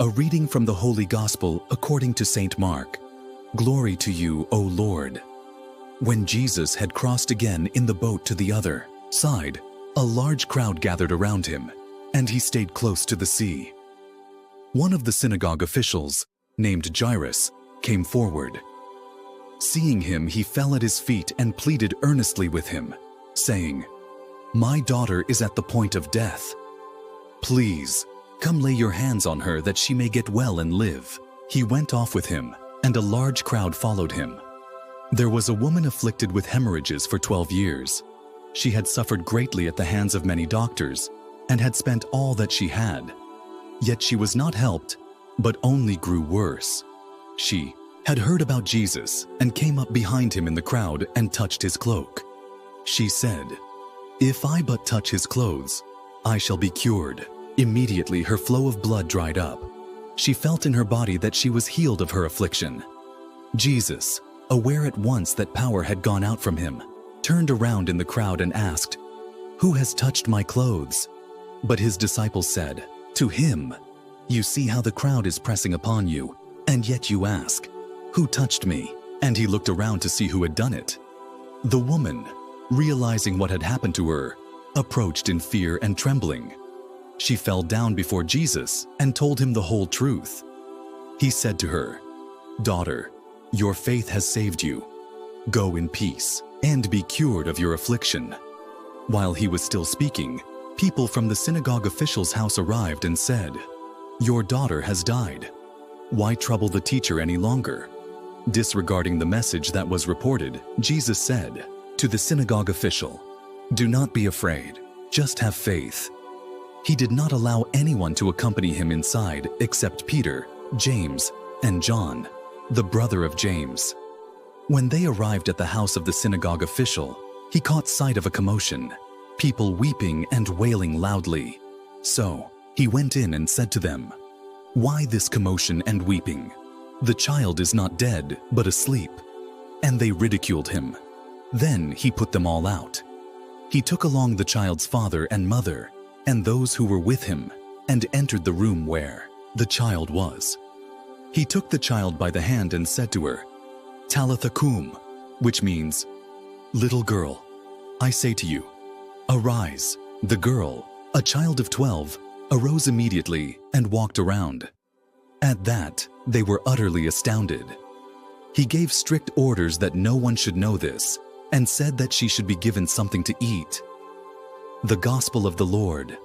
A reading from the Holy Gospel according to St. Mark. Glory to you, O Lord. When Jesus had crossed again in the boat to the other side, a large crowd gathered around him, and he stayed close to the sea. One of the synagogue officials, named Jairus, came forward. Seeing him, he fell at his feet and pleaded earnestly with him, saying, "My daughter is at the point of death. Please, come lay your hands on her that she may get well and live." He went off with him, and a large crowd followed him. There was a woman afflicted with hemorrhages for 12 years. She had suffered greatly at the hands of many doctors, and had spent all that she had. Yet she was not helped, but only grew worse. She had heard about Jesus and came up behind him in the crowd and touched his cloak. She said, "If I but touch his clothes, I shall be cured." Immediately her flow of blood dried up. She felt in her body that she was healed of her affliction. Jesus, aware at once that power had gone out from him, turned around in the crowd and asked, "Who has touched my clothes?" But his disciples said to him, "You see how the crowd is pressing upon you, and yet you ask, 'Who touched me?'" And he looked around to see who had done it. The woman, realizing what had happened to her, approached in fear and trembling. She fell down before Jesus and told him the whole truth. He said to her, "Daughter, your faith has saved you. Go in peace and be cured of your affliction." While he was still speaking, people from the synagogue official's house arrived and said, "Your daughter has died. Why trouble the teacher any longer?" Disregarding the message that was reported, Jesus said to the synagogue official, "Do not be afraid, just have faith." He did not allow anyone to accompany him inside except Peter, James, and John, the brother of James. When they arrived at the house of the synagogue official, he caught sight of a commotion, people weeping and wailing loudly. So he went in and said to them, "Why this commotion and weeping? The child is not dead, but asleep." And they ridiculed him. Then he put them all out. He took along the child's father and mother, and those who were with him, and entered the room where the child was. He took the child by the hand and said to her, "Talitha cum," which means, "Little girl, I say to you, arise." The girl, a child of 12, arose immediately and walked around. At that, they were utterly astounded. He gave strict orders that no one should know this, and said that she should be given something to eat. The Gospel of the Lord.